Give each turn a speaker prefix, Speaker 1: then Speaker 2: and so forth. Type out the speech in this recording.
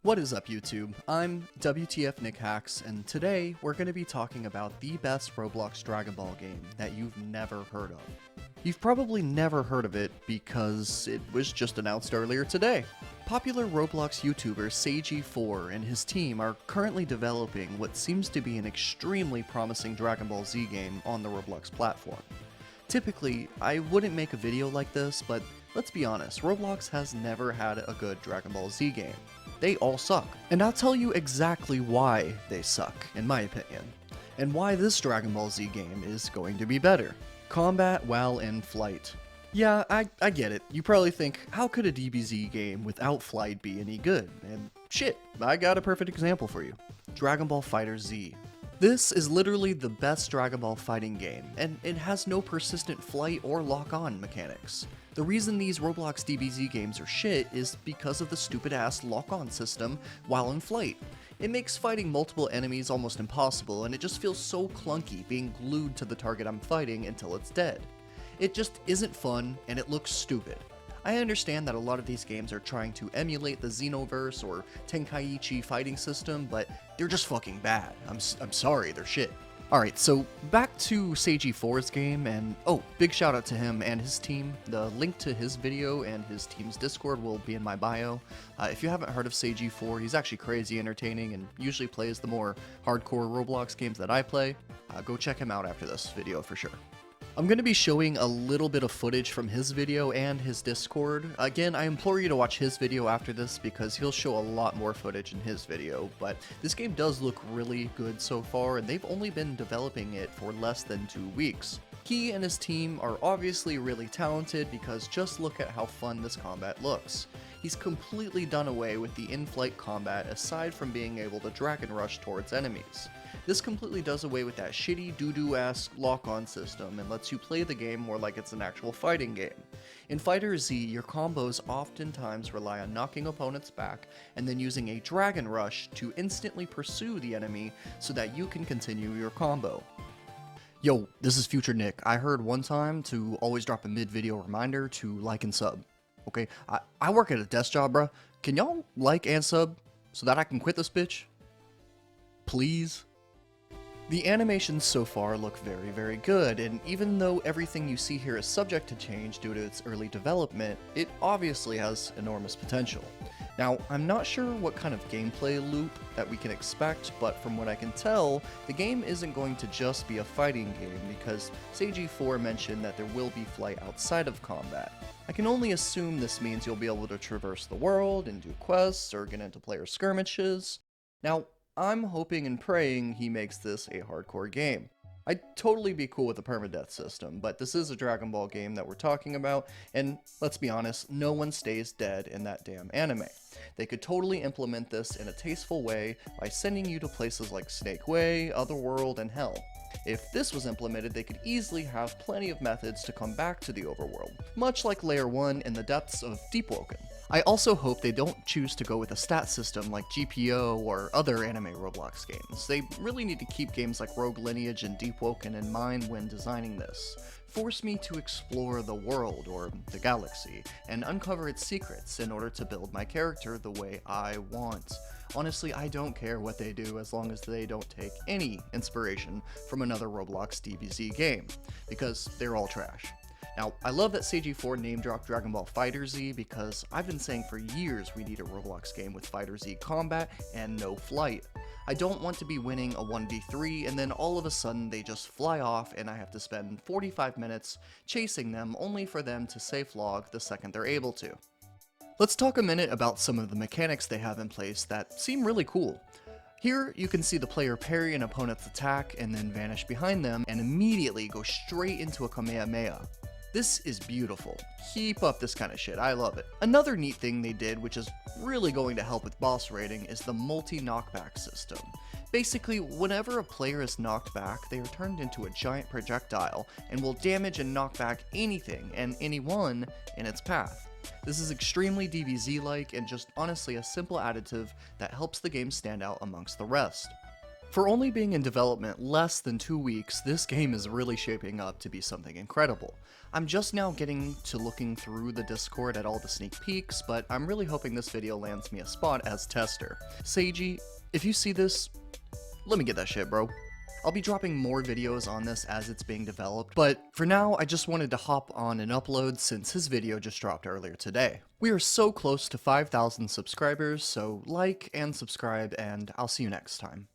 Speaker 1: What is up, YouTube? I'm WTF Nick Hacks, and today we're going to be talking about the best Roblox Dragon Ball game that you've never heard of. You've probably never heard of it because it was just announced earlier today. Popular Roblox YouTuber Seiji4 and his team are currently developing what seems to be an extremely promising Dragon Ball Z game on the Roblox platform. Typically, I wouldn't make a video like this, but let's be honest, Roblox has never had a good Dragon Ball Z game. They all suck. And I'll tell you exactly why they suck, in my opinion, and why this Dragon Ball Z game is going to be better. Combat while in flight. Yeah, I get it. You probably think, how could a DBZ game without flight be any good? And shit, I got a perfect example for you. Dragon Ball FighterZ. This is literally the best Dragon Ball fighting game, and it has no persistent flight or lock-on mechanics. The reason these Roblox DBZ games are shit is because of the stupid-ass lock-on system while in flight. It makes fighting multiple enemies almost impossible, and it just feels so clunky being glued to the target I'm fighting until it's dead. It just isn't fun, and it looks stupid. I understand that a lot of these games are trying to emulate the Xenoverse or Tenkaichi fighting system, but they're just fucking bad. I'm sorry, they're shit. Alright, so back to Seiji4's game, and oh, big shout out to him and his team. The link to his video and his team's Discord will be in my bio. If you haven't heard of Seiji4, he's actually crazy entertaining and usually plays the more hardcore Roblox games that I play. Go check him out after this video for sure. I'm going to be showing a little bit of footage from his video and his Discord. Again, I implore you to watch his video after this because he'll show a lot more footage in his video, but this game does look really good so far, and they've only been developing it for less than 2 weeks. He and his team are obviously really talented because just look at how fun this combat looks. He's completely done away with the in-flight combat aside from being able to dragon rush towards enemies. This completely does away with that shitty doo-doo-ass lock-on system and lets you play the game more like it's an actual fighting game. In FighterZ, your combos oftentimes rely on knocking opponents back and then using a dragon rush to instantly pursue the enemy so that you can continue your combo. Yo, this is Future Nick. I heard one time to always drop a mid-video reminder to like and sub. Okay, I work at a desk job, bruh. Can y'all like and sub so that I can quit this bitch? Please? The animations so far look very, very good, and even though everything you see here is subject to change due to its early development, it obviously has enormous potential. Now, I'm not sure what kind of gameplay loop that we can expect, but from what I can tell, the game isn't going to just be a fighting game because Seiji4 mentioned that there will be flight outside of combat. I can only assume this means you'll be able to traverse the world and do quests or get into player skirmishes. Now, I'm hoping and praying he makes this a hardcore game. I'd totally be cool with a permadeath system, but this is a Dragon Ball game that we're talking about, and let's be honest, no one stays dead in that damn anime. They could totally implement this in a tasteful way by sending you to places like Snake Way, Otherworld, and Hell. If this was implemented, they could easily have plenty of methods to come back to the overworld, much like Layer 1 in the depths of Deepwoken. I also hope they don't choose to go with a stat system like GPO or other anime Roblox games. They really need to keep games like Rogue Lineage and Deepwoken in mind when designing this. Force me to explore the world, or the galaxy, and uncover its secrets in order to build my character the way I want. Honestly, I don't care what they do as long as they don't take any inspiration from another Roblox DBZ game, because they're all trash. Now, I love that Seiji4 name-dropped Dragon Ball FighterZ because I've been saying for years we need a Roblox game with FighterZ combat and no flight. I don't want to be winning a 1v3 and then all of a sudden they just fly off and I have to spend 45 minutes chasing them only for them to safe log the second they're able to. Let's talk a minute about some of the mechanics they have in place that seem really cool. Here, you can see the player parry an opponent's attack and then vanish behind them and immediately go straight into a Kamehameha. This is beautiful. Keep up this kind of shit, I love it. Another neat thing they did, which is really going to help with boss rating, is the multi-knockback system. Basically, whenever a player is knocked back, they are turned into a giant projectile and will damage and knock back anything and anyone in its path. This is extremely DBZ-like and just honestly a simple additive that helps the game stand out amongst the rest. For only being in development less than 2 weeks, this game is really shaping up to be something incredible. I'm just now getting to looking through the Discord at all the sneak peeks, but I'm really hoping this video lands me a spot as tester. Seiji, if you see this, let me get that shit, bro. I'll be dropping more videos on this as it's being developed, but for now, I just wanted to hop on and upload since his video just dropped earlier today. We are so close to 5,000 subscribers, so like and subscribe, and I'll see you next time.